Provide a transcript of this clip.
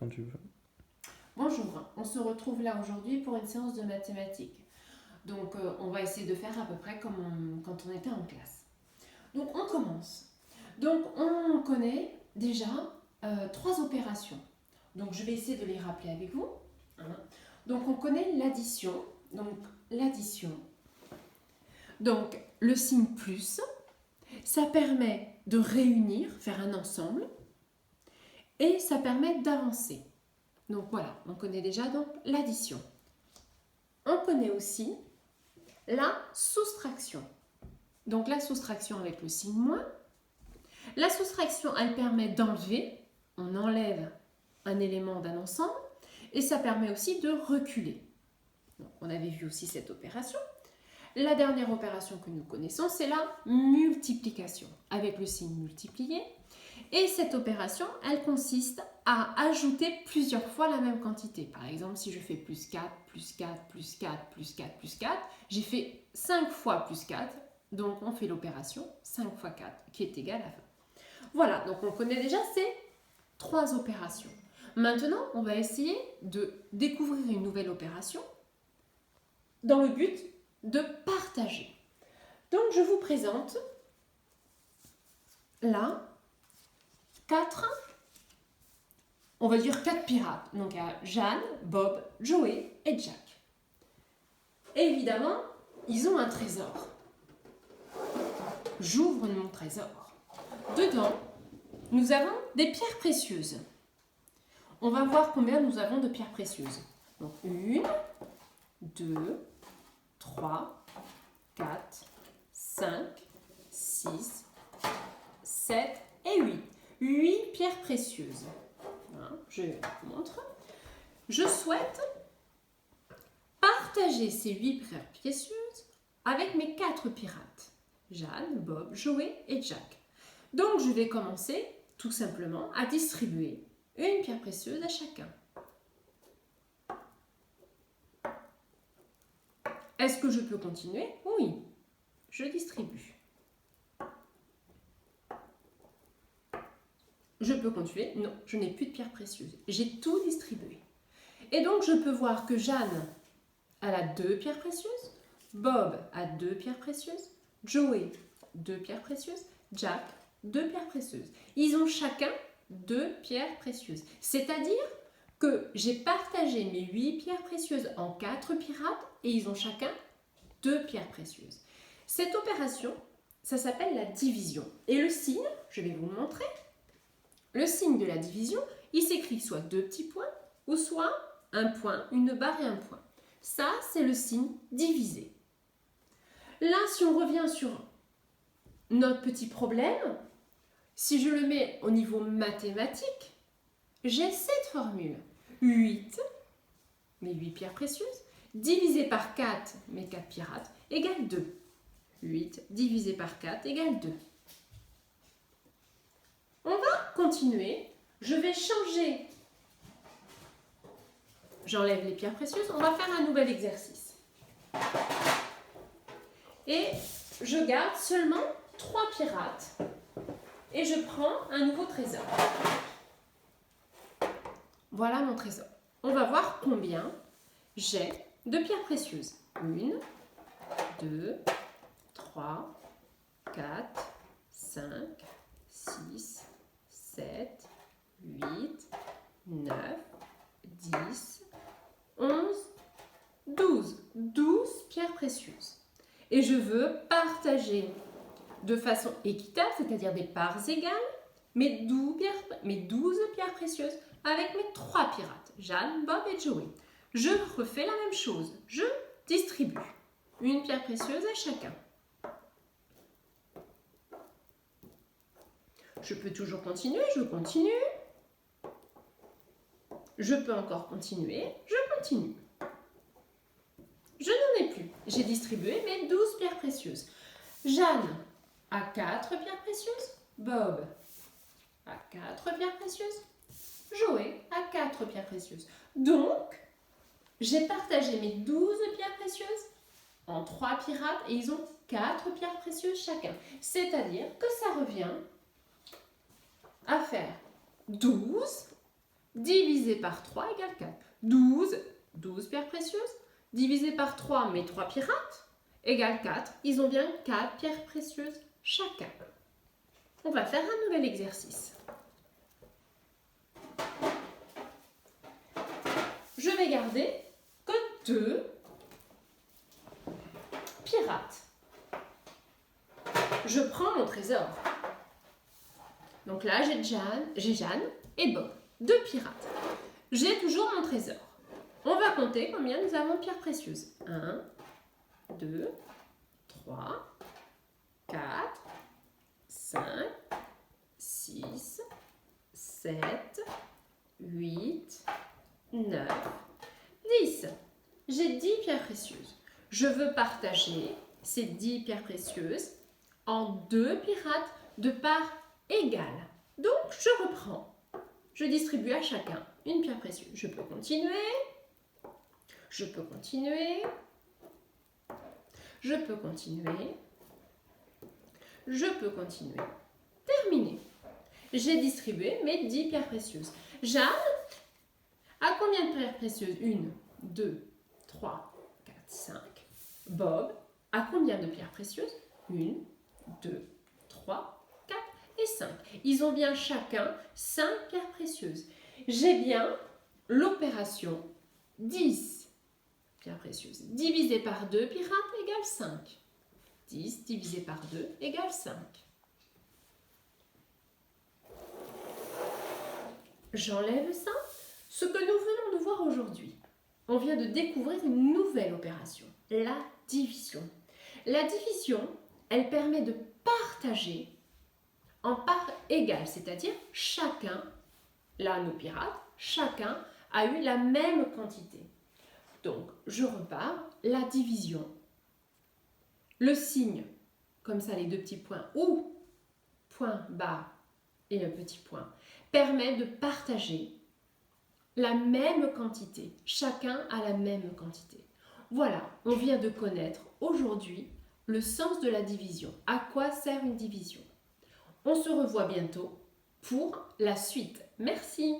quand tu veux. Bonjour, on se retrouve là aujourd'hui pour une séance de mathématiques. Donc on va essayer de faire à peu près comme quand on était en classe. Donc on commence. Donc on connaît déjà trois opérations. Donc je vais essayer de les rappeler avec vous. Hein. Donc on connaît l'addition. Donc l'addition. Donc le signe plus, ça permet de réunir, faire un ensemble, et ça permet d'avancer. Donc voilà, on connaît déjà donc l'addition. On connaît aussi la soustraction. Donc la soustraction avec le signe moins. La soustraction, elle permet d'enlever. On enlève un élément d'un ensemble et ça permet aussi de reculer. Donc, on avait vu aussi cette opération. La dernière opération que nous connaissons, c'est la multiplication avec le signe multiplié. Et cette opération, elle consiste à ajouter plusieurs fois la même quantité. Par exemple, si je fais plus 4, plus 4, plus 4, plus 4, plus 4, j'ai fait 5 fois plus 4, donc on fait l'opération 5 fois 4, qui est égale à 20. Voilà, donc on connaît déjà ces trois opérations. Maintenant, on va essayer de découvrir une nouvelle opération dans le but de partager. Donc je vous présente là 4, on va dire 4 pirates. Donc il y a Jeanne, Bob, Joey et Jack. Et évidemment, ils ont un trésor. J'ouvre mon trésor. Dedans, nous avons des pierres précieuses. On va voir combien nous avons de pierres précieuses. Donc 1, 2, 3, 4, 5, 6, 7 et 8. 8 pierres précieuses. Je vous montre. Je souhaite partager ces 8 pierres précieuses avec mes 4 pirates. Jeanne, Bob, Joey et Jack. Donc je vais commencer tout simplement à distribuer une pierre précieuse à chacun. Est-ce que je peux continuer? Oui, je distribue. Je peux continuer? Non, je n'ai plus de pierres précieuses. J'ai tout distribué. Et donc je peux voir que Jeanne, elle a 2 pierres précieuses, Bob a 2 pierres précieuses, Joey 2 pierres précieuses, Jack 2 pierres précieuses. Ils ont chacun 2 pierres précieuses. C'est-à-dire que j'ai partagé mes 8 pierres précieuses en 4 pirates et ils ont chacun 2 pierres précieuses. Cette opération, ça s'appelle la division. Et le signe, je vais vous le montrer. Le signe de la division, il s'écrit soit 2 petits points ou soit un point, une barre et un point. Ça, c'est le signe divisé. Là, si on revient sur notre petit problème, si je le mets au niveau mathématique, j'ai cette formule. 8, mes 8 pierres précieuses, divisé par 4, mes 4 pirates, égale 2. 8 divisé par 4 égale 2. On va continuer. Je vais changer. J'enlève les pierres précieuses. On va faire un nouvel exercice. Et je garde seulement 3 pirates. Et je prends un nouveau trésor. Voilà mon trésor. On va voir combien j'ai de pierres précieuses. 1, 2, 3, 4, 5, 6, 7, 8, 9, 10, 11, 12. 12 pierres précieuses. Et je veux partager de façon équitable, c'est-à-dire des parts égales, mes 12 pierres précieuses avec mes 3 pirates, Jeanne, Bob et Joey. Je refais la même chose. Je distribue une pierre précieuse à chacun. Je peux toujours continuer, je continue. Je peux encore continuer, je continue. Je n'en ai plus. J'ai distribué mes 12 pierres précieuses. Jeanne a 4 pierres précieuses. Bob a 4 pierres précieuses. Joey a 4 pierres précieuses. Donc, j'ai partagé mes 12 pierres précieuses en 3 pirates et ils ont 4 pierres précieuses chacun. C'est-à-dire que ça revient à faire 12 divisé par 3 égale 4. 12, 12 pierres précieuses, divisé par 3, mes 3 pirates, égale 4. Ils ont bien 4 pierres précieuses chacun. On va faire un nouvel exercice. Je vais garder que 2 pirates. Je prends mon trésor. Donc là, j'ai Jeanne et Bob, 2 pirates. J'ai toujours mon trésor. On va compter combien nous avons de pierres précieuses. 1, 2, 3, 4, 5, 6, 7, 8, 9, 10. J'ai 10 pierres précieuses. Je veux partager ces 10 pierres précieuses en 2 pirates de part égale. Donc, je reprends. Je distribue à chacun une pierre précieuse. Je peux continuer. Je peux continuer. Je peux continuer. Je peux continuer. Terminé. J'ai distribué mes 10 pierres précieuses. Jeanne a combien de pierres précieuses? 1, 2, 3, 4, 5. Bob a combien de pierres précieuses? 1, 2, 3, 4 et 5. Ils ont bien chacun 5 pierres précieuses. J'ai bien l'opération 10 pierres précieuses divisé par 2 pirates égale 5. 10 divisé par 2 égale 5. J'enlève ça. Ce que nous venons de voir aujourd'hui, on vient de découvrir une nouvelle opération, la division. La division, elle permet de partager en parts égales, c'est-à-dire chacun, là nos pirates, chacun a eu la même quantité. Donc, je repars, la division, le signe, comme ça les 2 petits points, ou point bas et le petit point, permet de partager la même quantité. Chacun a la même quantité. Voilà, on vient de connaître aujourd'hui le sens de la division. À quoi sert une division? On se revoit bientôt pour la suite. Merci.